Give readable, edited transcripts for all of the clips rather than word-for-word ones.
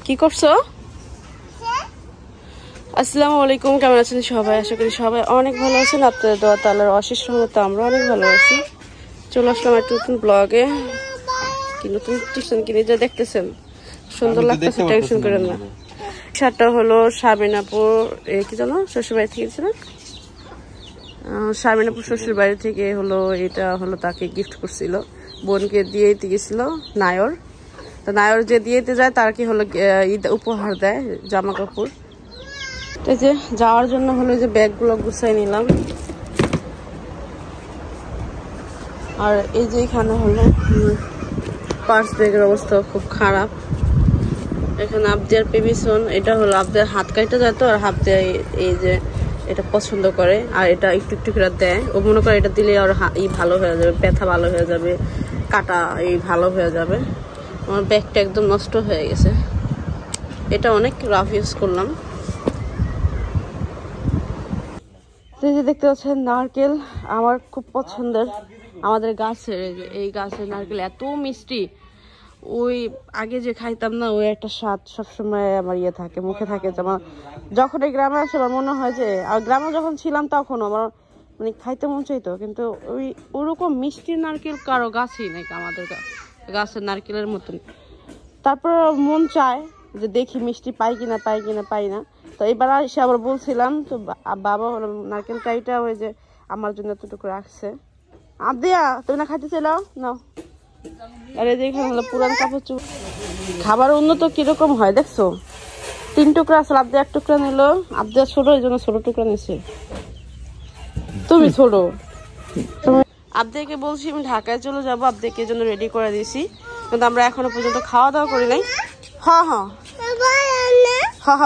কি করছো? আসসালামু আলাইকুম, কেমন আছেন সবাই? আশা করি সবাই অনেক ভালো আছেন। আপনাদের দোয়া তাআলার অশেষ রহমতে আমরা অনেক ভালো আছি। চলে আসলাম একটা নতুন ব্লগে। কি নতুন টিউশন কিনে যা দেখতেছেন সুন্দর লাগতেছে, টেনশন করেন না। শার্টটা হলো সাবিনাপুর কি জানো শ্বশুর বাড়ি থেকে ছিল, সাবিনাপুর শ্বশুর বাড়ি থেকে হলো। এটা হলো তাকে গিফট করছিল, বোনকে দিয়ে গেছিল নায়র। তো নায়র যে দিয়েতে যায় তার কি হলো ঈদ উপহার দেয় জামা কাপড়। তো যে যাওয়ার জন্য হলো যে ব্যাগগুলো গুছাই নিলাম। আর এই যে এখানে হলো পার্স ব্যাগের অবস্থা খুব খারাপ। এখানে আবদিয়ার পেবিসন, এটা হলো আবদিয়ার হাত কাটা যায় তো, আর আবদিয়া এই যে এটা পছন্দ করে, আর এটা একটু একটু করে দেয়। ও মনে করে এটা দিলে আর ভালো হয়ে যাবে, ব্যথা ভালো হয়ে যাবে, কাটা ভালো হয়ে যাবে। আমার ব্যাগটা একদম নষ্ট হয়ে গেছে, এটা অনেক রাফ ইউজ করলাম। এই যে দেখতে পাচ্ছেন নারকেল আমার খুব পছন্দের, আমাদের গাছের। এই গাছের নারকেল এত মিষ্টি, ওই আগে যে খাইতাম না ওই একটা স্বাদ সবসময় আমার থাকে, মুখে থাকে। যেমন যখন এই গ্রামে আসে আমার মনে হয় যে, আর গ্রামে যখন ছিলাম তখন আমার মানে খাইতে মন চাইতো, কিন্তু ওই ওরকম মিষ্টি নারকেল কারো গাছই নেই আমাদের গাছের নারকেলের মতন। তারপর মন চায় যে দেখি মিষ্টি পাই কিনা পাই না। তো এবার এসে আবার বলছিলাম, তো বাবা হলো নারকেল কাইটা ওই যে আমার জন্য এতটুকু রাখছে। আবদিয়া তুমি না খাইতে চাইলাও নাও। আর এই যে এখানে হলো পুরান কাপড় চোপড়। খাবার উন্নত কিরকম হয় দেখছো, 3 টুকরা আসলে আবদিয়া 1 টুকরা নিল। আবদিয়া ছোট, এই জন্য ছোট টুকরা নিছে। তুমি ছোট, তুমি আবদিয়াকে বলছি আমি ঢাকায় চলে যাবো, আবদিয়াকে জন্য রেডি করে দিয়েছি, কিন্তু আমরা এখনো পর্যন্ত খাওয়া দাওয়া করি নাই। হ্যাঁ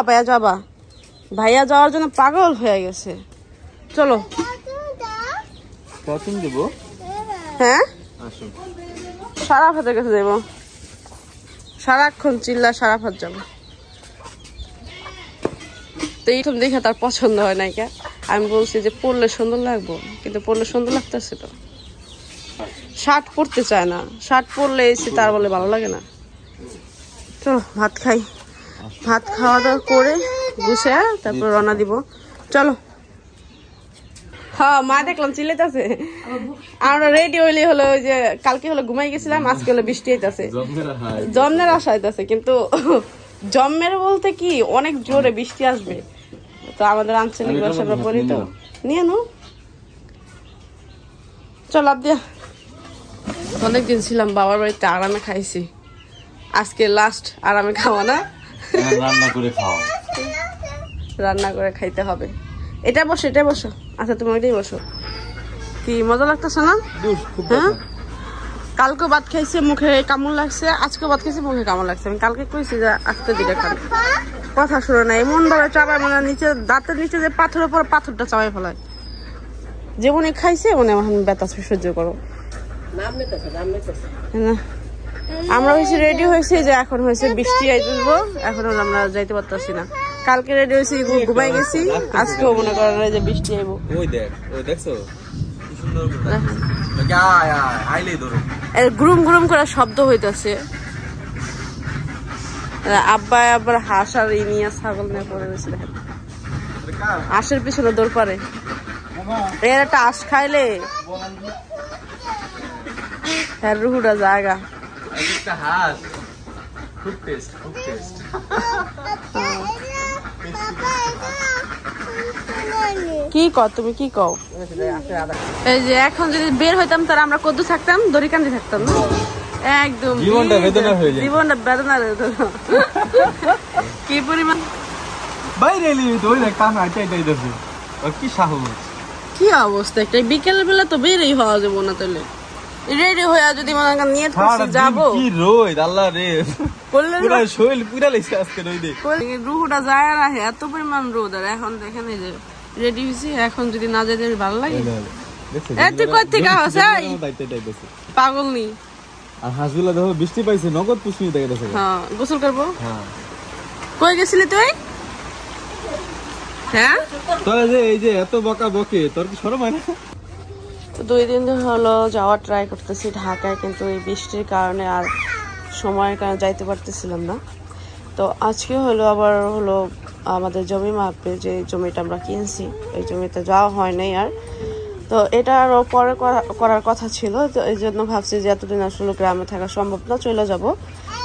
ভাইয়া যাবা, ভাইয়া যাওয়ার জন্য পাগল হয়ে গেছে। চলো হ্যাঁ সারাফাতের কাছে যাবো, সারাক্ষণ চিল্লা সারাফাত যাবো। তো এইরকম দেখে তার পছন্দ হয় নাই। আমি বলছি যে পরলে সুন্দর লাগবো, কিন্তু পরলে সুন্দর লাগতেছে তো, শার্ট পরতে চায় না। শার্ট পরলে এসে তার বলে ভালো লাগে না। চলো ভাত খাই, ভাত খাওয়া দাওয়া করে গুছে তারপর রওনা দিব। চলো। হ্যাঁ মা দেখলাম চিল্লাইতেছে। আমরা রেডি হইলে হলো ওই যে কালকে হলো ঘুমাই গেছিলাম, আজকে হলো বৃষ্টি হইতেছে, জম্মের আশা হইতেছে। কিন্তু জম্মের বলতে কি অনেক জোরে বৃষ্টি আসবে, তো আমাদের আঞ্চলিক ভাষা আমরা বলি তো নিয়ে নো। চল আবদিয়া, অনেকদিন ছিলাম বাবার বাড়িতে, আরামে খাইছি, আজকে লাস্ট আরামে খাওয়া না, রান্না করে খাইতে হবে। এটা বসো, এটা বসো। আচ্ছা তুমি ওইটাই বসো। কি মজা লাগতেছে না? হ্যাঁ কালকে ভাত খাইছে মুখে কামড় লাগছে, আজকে ভাত খাইছে মুখে কামড় লাগছে। আমি কালকে কইছি যে আস্তে দিলে খান, কথা শুনে না, এমন ভাবে চাবায় মনে নিচে দাঁতের নিচে যে পাথরের পর পাথরটা চাবাই ফেলায়। যেমনই খাইছে মনে এখন ব্যথা সহ্য করো। আমরা হয়েছি রেডি হয়েছি যে এখন হয়েছে বৃষ্টি আইতেব, এখন আমরা যাইতে পারতেছি না। কালকে রেডি হয়েছি ঘুমাই গেছি, আজকেও মনে করেন যে বৃষ্টি আইব। গ্রুম গ্রুম করে শব্দ হইতেছে। আব্বা আবার হাঁস আর নিয়ে ছাগল নিয়ে পড়ে রয়েছে, দেখেন হাঁসের পিছনে দৌড় পারে। এর একটা হাঁস খাইলে রুহুটা জায়গা। কি কও তুমি, কি কও? এই যে এখন যদি বের হইতাম তাহলে আমরা কদ্দু থাকতাম, দড়িকান্দি থাকতাম না, একদম জীবনটা বেদনা হয়ে যায়, জীবনটা বেদনা কি পরিমাণ বাইরে কি অবস্থা। একটা বিকেল বেলা তো বেরই হওয়া যাবো না, তাহলে রেডি হয়ে যদি মনে করেন নিয়ে যাবো রুহুটা যায় আর এত পরিমাণ রোদ। আর এখন দেখেন এই যে রেডি হয়েছি, এখন যদি না যাই ভালো লাগে। তুই কই থেকে পাগল নি, আর হাসগুলা দেখো বৃষ্টি পাইছে, নগদ পুষ্মি দেখে দেখো। হ্যাঁ গোসল করবো। কই গেছিলি তুই? হ্যাঁ তোরা যে এই যে এত বকা বকে, তোর কি শরম হয় না? 2 দিন হলো যাওয়ার ট্রাই করতেছি ঢাকায়, কিন্তু এই বৃষ্টির কারণে আর সময়ের কারণে যাইতে পারতেছিলাম না। তো আজকে হলো আবার হলো আমাদের জমি মাপে, যে জমিটা আমরা কিনছি এই জমিতে যাওয়া হয় নাই আর। তো এটা আরও পরে করার কথা ছিল, তো এই জন্য ভাবছি যে এতদিন আসলে গ্রামে থাকা সম্ভব না, চলে যাব।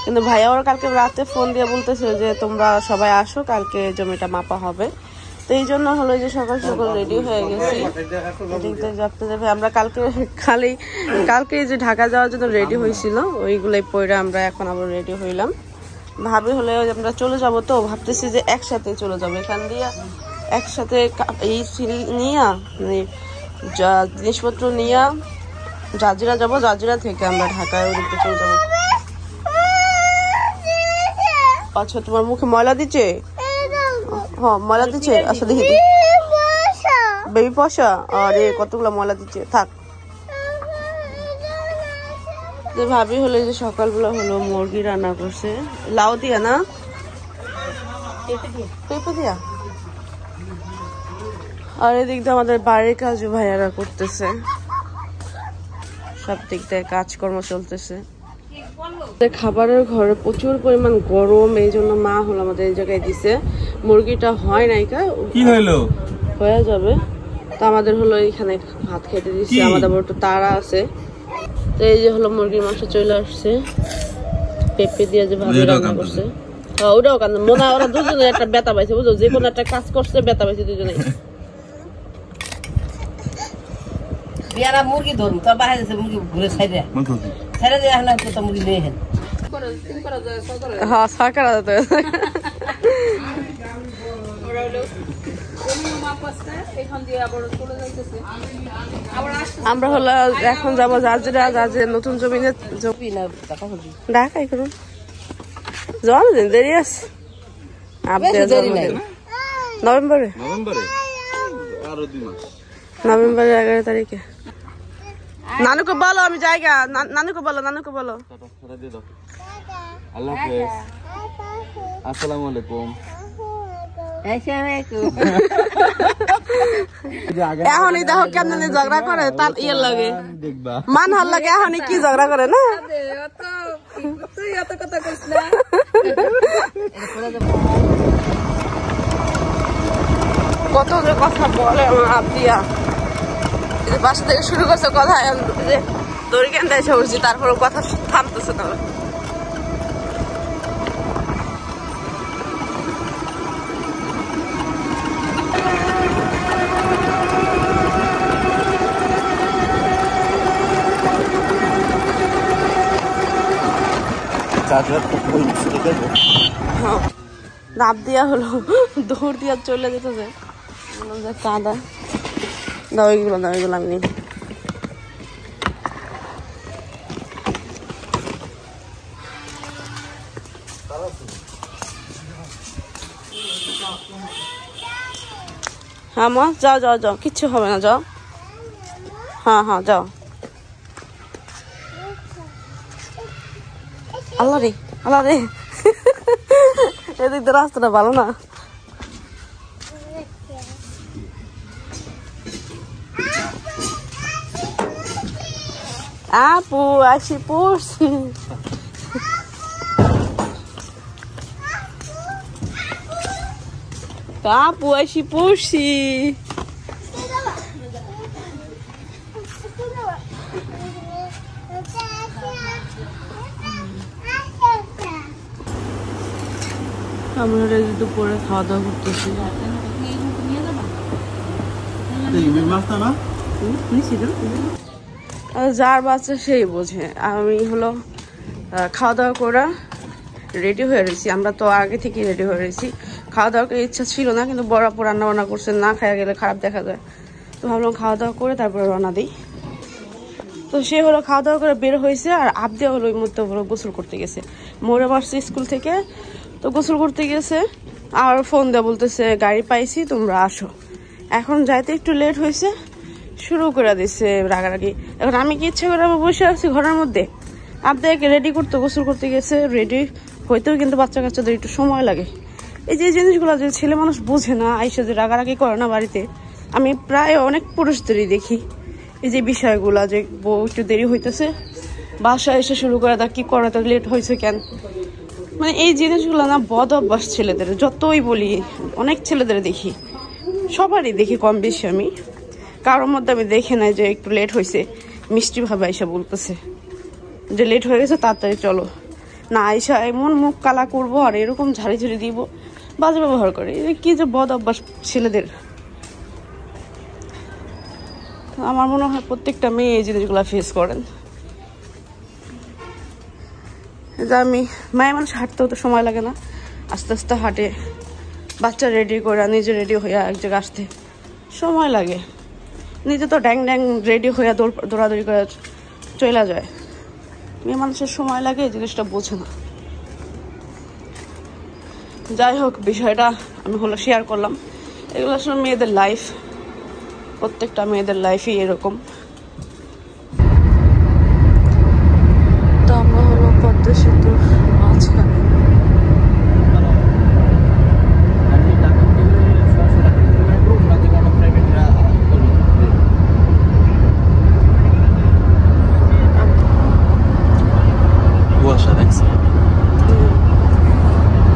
কিন্তু ভাইয়া ওরা কালকে রাতে ফোন দিয়ে বলতেছে যে তোমরা সবাই আসো, কালকে জমিটা মাপা হবে। তো এই জন্য হলো যে সকাল সকাল রেডি হয়ে গেছি। আমরা কালকে যে ঢাকা যাওয়ার জন্য রেডি হয়েছিল ওইগুলোই পরে আমরা এখন আবার রেডি হইলাম। ভাবি হলে আমরা চলে যাব, তো ভাবতেছি যে একসাথে চলে যাবো, এখান দিয়ে একসাথে এই নিয়ে মানে জিনিসপত্র নিয়ে জাজিরা যাব, জাজিরা থেকে আমরা ঢাকায় ওদিকে চলে যাবো। আচ্ছা তোমার মুখে ময়লা দিচ্ছে? হ্যাঁ ময়লা দিচ্ছে। আচ্ছা দেখি বেবি পয়সা, আরে কতগুলো ময়লা দিচ্ছে, থাক। যে ভাবি হলো যে সকালবেলা হলো মুরগি রান্না করছে, লাউ দিয়া না পেঁপে দিয়া। আর এদিক দিয়ে আমাদের বাড়ির কাজও ভাইয়ারা করতেছে, সব দিক দিয়ে কাজকর্ম চলতেছে। খাবারের ঘরে প্রচুর পরিমাণ গরম, এই জন্য মা হলো আমাদের এই জায়গায় দিছে। মুরগিটা হয় নাই, কি হইলো হয়ে যাবে। তো আমাদের হলো এখানে ভাত খেতে দিচ্ছে, আমাদের একটু তাড়া আছে। তো এই যে হলো মুরগির মাংস চলে আসছে, পেঁপে দিয়ে যে ভাবে রান্না করছে। হ্যাঁ ওটাও কান্দ মনে হয় ওরা দুজনে একটা ব্যথা পাইছে, বুঝলো, যে কোনো একটা কাজ করছে ব্যথা পাইছে দুজনে। বিয়ারা মুরগি ধরুন তো বাইরে যাচ্ছে, মুরগি ঘুরে সাইডে দিয়ে আসলে তো মুরগি নিয়ে হেন। হ্যাঁ সরকার আমরা হলো এখন যাবো জাজিরা, জাজিরা নতুন জমিনে ঢাকাই করুন যাওয়া দেরি আছে নভেম্বরে 11 তারিখে। নানুকে বলো আমি জায়গা, নানুকে বলো আল্লাহ হাফেজ, আসসালামু আলাইকুম। এখনই দেখো কেমন ঝগড়া করে তার ইয়ে লাগে, মান হার লাগে। এখনই কি ঝগড়া করে না, কত যে কথা বলে আমার আব্দিয়া। বাসা থেকে শুরু করছে কথা, দড়ি কেন্দ্রে এসে উঠছি, তারপরে কথা থামতেছে না। লাভ দিয়া হলো দৌড় দিয়া চলে যেতেছে, কাদা দাও এগুলো আমি নিই। হ্যাঁ মা যাও কিচ্ছু হবে না, যাও। হ্যাঁ যাও। আল্লাহ রে এদিক দিয়ে রাস্তাটা ভালো না। আপু আসি পড়ছি, আপু আসি পড়ছি। আমরা দুপুরে খাওয়া দাওয়া করতেছি। যার বাচ্চা সেই বোঝে। আমি হলো খাওয়া দাওয়া করা রেডি হয়ে রয়েছি, আমরা তো আগে থেকে রেডি হয়ে রয়েছি। খাওয়া দাওয়ার ইচ্ছা ছিল না, কিন্তু বড় আপু রান্না বান্না করছে, না খাওয়া গেলে খারাপ দেখা যায়। তো ভাবলাম খাওয়া দাওয়া করে তারপরে রান্না দিই। তো সে হলো খাওয়া দাওয়া করে বের হয়েছে, আর আবদিয়া হলো ওই মধ্যে হলো গোসল করতে গেছে। মোরে মারছে স্কুল থেকে, তো গোসল করতে গেছে। আর ফোন দেওয়া বলতেছে গাড়ি পাইছি তোমরা আসো। এখন যাইতে একটু লেট হয়েছে, শুরু করে দিচ্ছে রাগারাগি। এখন আমি কি ইচ্ছে করে বসে আছি ঘরের মধ্যে, আবদিয়াকে রেডি করতে গোসল করতে গেছে। রেডি হইতেও কিন্তু বাচ্চা কাচ্চাদের একটু সময় লাগে। এই যে জিনিসগুলো যে ছেলে মানুষ বোঝে না, আইসা যে রাগারাগি করে না বাড়িতে, আমি প্রায় অনেক পুরুষদেরই দেখি এই যে বিষয়গুলা, যে বউ একটু দেরি হইতেছে বাসায় এসে শুরু করে তা কি করে, তা লেট হয়েছে কেন, মানে এই জিনিসগুলো না বদ অভ্যাস ছেলেদের, যতই বলি অনেক ছেলেদের দেখি, সবারই দেখি কম বেশি। আমি কারোর মধ্যে আমি দেখি না যে একটু লেট হয়েছে মিষ্টি ভাবে আইসা বলতেছে যে লেট হয়ে গেছে তাড়াতাড়ি চলো, না আইসা এমন মুখ কালা করবো আর এরকম ঝাড়ি ঝাড়ি দিব, বাজে ব্যবহার করে। কি যে বদ অভ্যাস ছেলেদের। আমার মনে হয় প্রত্যেকটা মেয়ে এই জিনিসগুলো ফেস করেন। আমি মায়ের মানুষ হাঁটতেও তো সময় লাগে না, আস্তে আস্তে হাঁটে, বাচ্চা রেডি করে নিজে রেডি হয়ে এক জায়গায় আসতে সময় লাগে। নিজে তো ড্যাং ড্যাং রেডি হয়ে দৌড়াদৌড়ি করে চলে যায়, মেয়ে মানুষের সময় লাগে, এই জিনিসটা বোঝে না। যাই হোক, বিষয়টা আমি হলো শেয়ার করলাম। এগুলো আসলে মেয়েদের লাইফ, প্রত্যেকটা মেয়েদের লাইফই এরকম। তো আমরা হলো পদ্মা সেতুর মাঝখানে।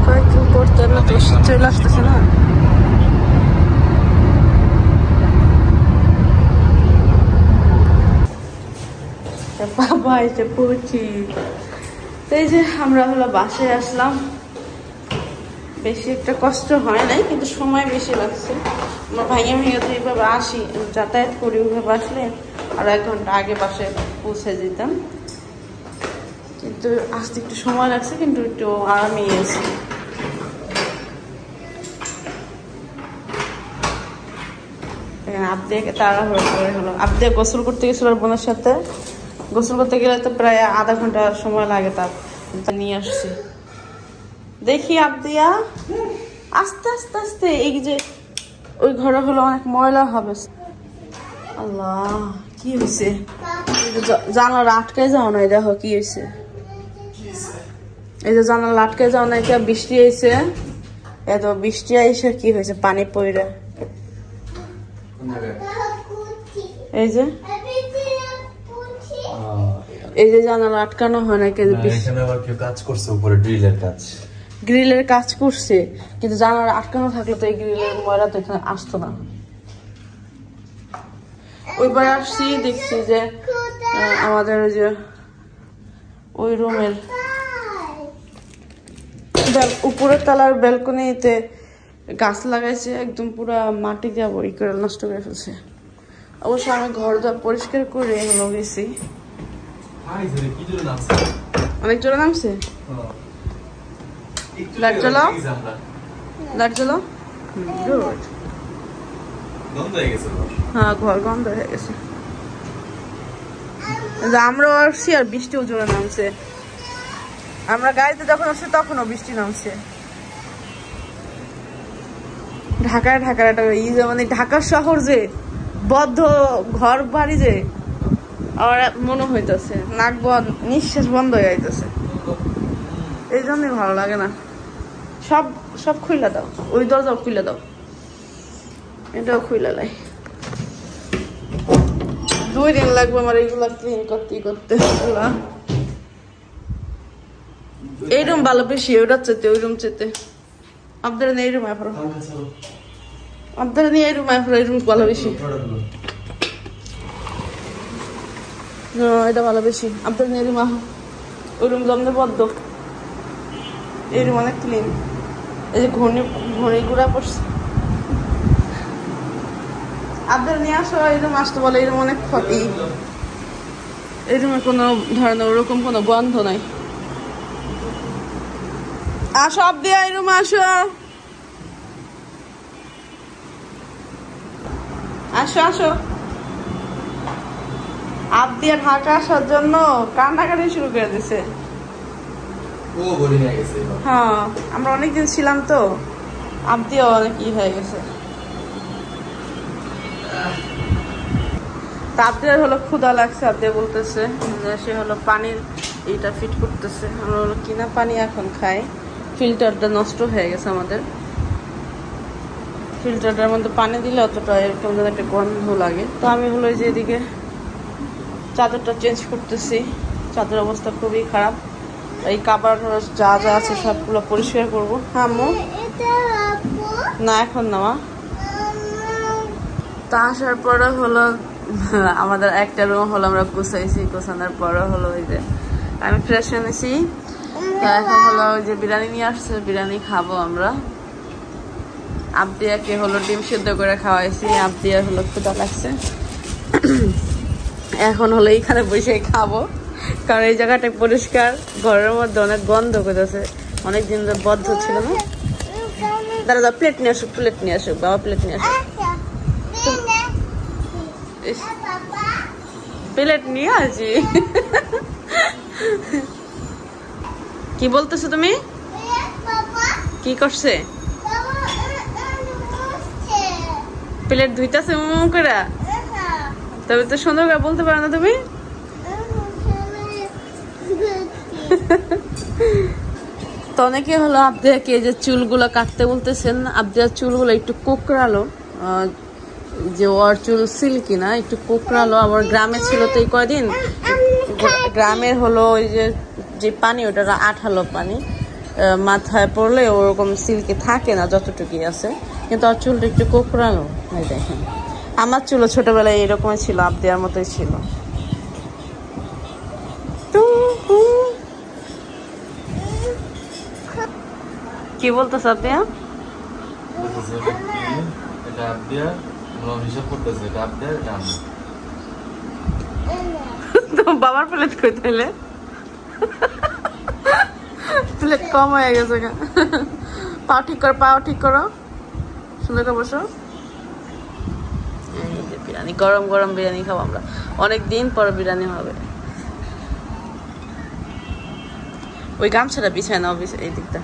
কয়েকদিন পড়তে না তো চলে আসতেছে না। বাবা এসে পড়ছি। তো এই যে আমরা হলো বাসায় আসলাম, বেশি একটা কষ্ট হয় নাই কিন্তু সময় বেশি লাগছে। আমরা ভাইয়া ভাইয়া তো এইভাবে আসি, যাতায়াত করি, ওইভাবে আসলে আর 1 ঘন্টা আগে বাসায় পৌঁছে যেতাম, কিন্তু আসতে একটু সময় লাগছে, কিন্তু একটু আরামই এসে। আবদিয়াকে তাড়াহুড়ো করে হলো, আবদিয়া গোসল করতে গেছিল বোনের সাথে, গোসল করতে গেলে তো প্রায় আধা ঘন্টা সময় লাগে, তার নিয়ে আসছি। দেখি আবদিয়া আস্তে আস্তে আস্তে, এই যে ওই ঘরে হলো অনেক ময়লা হবে। আল্লাহ কি হয়েছে, জানালা আটকায় যাও না, দেখো কি হয়েছে, এই যে জানালা আটকায় যাও না, এটা বৃষ্টি আইছে, এত বৃষ্টি আইসে কি হয়েছে, পানি পড়ে। এই যে এই যে জানালা আটকানো হয় না, এখানে আবার কেউ কাজ করছে উপরে, গ্রিলের কাজ, গ্রিলের কাজ করছে, কিন্তু জানালা আটকানো থাকলে তো এই গ্রিলের ময়লা তো এখানে আসতো না। ওইবার আসছি, দেখছি যে আমাদের ওই যে ওই রুমের উপরের তলার ব্যালকনিতে গাছ লাগাইছে, একদম পুরা মাটি দিয়ে ই করে নষ্ট করে ফেলছে। অবশ্য আমি ঘর দর পরিষ্কার করে হলো গেছি। অনেক জোরে নামছে, লাইট জ্বালাও, লাইট জ্বালাও। হ্যাঁ, ঘর বন্ধ হয়ে গেছে। আমরাও আসছি আর বৃষ্টিও জোরে নামছে। আমরা গাড়িতে যখন আসছি তখনও বৃষ্টি নামছে। ঢাকার একটা মানে ঢাকার শহর যে বদ্ধ ঘর বাড়ি, যে আমার মনে হইতেছে নাক বন্ধ, নিঃশ্বাস বন্ধ হয়ে যাইতেছে, এই জন্যই ভালো লাগে না। সব সব খুইলা দাও, ওই দরজাও খুইলা দাও, এটাও খুইলা লাই। 2 দিন লাগবে আমার এইগুলা ক্লিন করতে। এই রুম ভালো বেশি, ওইটা চেতে ওই রুম চেতে। আপনারা নিয়ে এই রুম আফরো, আপনারা নিয়ে এই রুম আফরো, এই রুম ভালো বেশি, এটা ভালো বেশি। আপনারা নিয়ে রুম আহো, ওই রুম জমনে বদ্ধ, এই রুম অনেক ক্লিন। এই যে ঘড়ি গুড়া পড়ছে, আপনারা নিয়ে আসো, এই রুম আসতে বলে, এই রুম অনেক ক্ষতি, এই রুমে কোনো ধরনের ওরকম কোনো গন্ধ নাই। আসো আবদিয়া, এই রুমে আসো, আসো আসো। আবদিয়া ঢাকা আসার জন্য কান্নাকাটি শুরু করে দিছে। হ্যাঁ, আমরা অনেকদিন ছিলাম তো, আবদিয়া অনেক ই হয়ে গেছে। আবদিয়ার হলো ক্ষুধা লাগছে, আবদিয়া বলতেছে সে হলো পানির এইটা ফিট করতেছে। আমরা হলো কিনা পানি এখন খাই, ফিল্টারটা নষ্ট হয়ে গেছে আমাদের, ফিল্টারটার মধ্যে পানি দিলে অতটা এরকম যেন একটা গন্ধ লাগে। তো আমি হলো যে এদিকে চাদরটা চেঞ্জ করতেছি, চাদরের অবস্থা খুবই খারাপ, এই কাপড় যা যা আছে সবগুলো পরিষ্কার করবো। হ্যাঁ আম্মু, না এখন না মা। তা আসার পরে হলো আমাদের একটা রুম হলো আমরা গুছাইছি, গোছানোর পরে হলো ওই যে আমি ফ্রেশ এনেছি। তো এখন হলো ওই যে বিরিয়ানি নিয়ে আসছে, বিরিয়ানি খাবো আমরা। আবদিয়াকে হলো ডিম সিদ্ধ করে খাওয়াইছি, আবদিয়া হলো ক্ষুধা লাগছে। এখন হলো এইখানে বসে খাবো, কারণ এই জায়গাটা পরিষ্কার, ঘরের মধ্যে অনেক গন্ধ করতেছে, অনেকদিন বদ্ধ ছিল না। দাঁড়া দাও, প্লেট নিয়ে আসুক, প্লেট নিয়ে আসুক বাবা, প্লেট নিয়ে আসুক। প্লেট নিয়ে আসি। কি বলতেছো তুমি? কি করছে? প্লেট ধুইতেছে মুখ করে, তবে তো সুন্দর করে বলতে পারো না তুমি। তো অনেকে হলো আবদিয়াকে যে চুলগুলো কাটতে বলতেছেন, আবদিয়ার চুলগুলো একটু কোকড়ালো, যে ওর চুল সিল্কি না, একটু কোকড়ালো। আবার গ্রামে ছিল তো এই কয়দিন, গ্রামের হলো ওই যে পানি, ওটা আঠালো পানি, মাথায় পড়লে ওরকম সিল্কি থাকে না, যতটুকুই আছে। কিন্তু ওর চুলটা একটু কোকড়ালো। এই দেখেন, আমার চুলও ছোটবেলায় এরকমই ছিল, আবদিয়ার মতোই ছিল। কি বলতো আবদিয়া? বাবার প্লেট কই তাইলে? প্লেট কম হয়ে গেছে। পাও ঠিক করো, পাও ঠিক করো, সুন্দর করে বসো। বিরিয়ানি, গরম গরম বিরিয়ানি খাবো আমরা, অনেক দিন পর বিরিয়ানি হবে। ওই গামছাটা বিছায় নাও, এই দিকটা।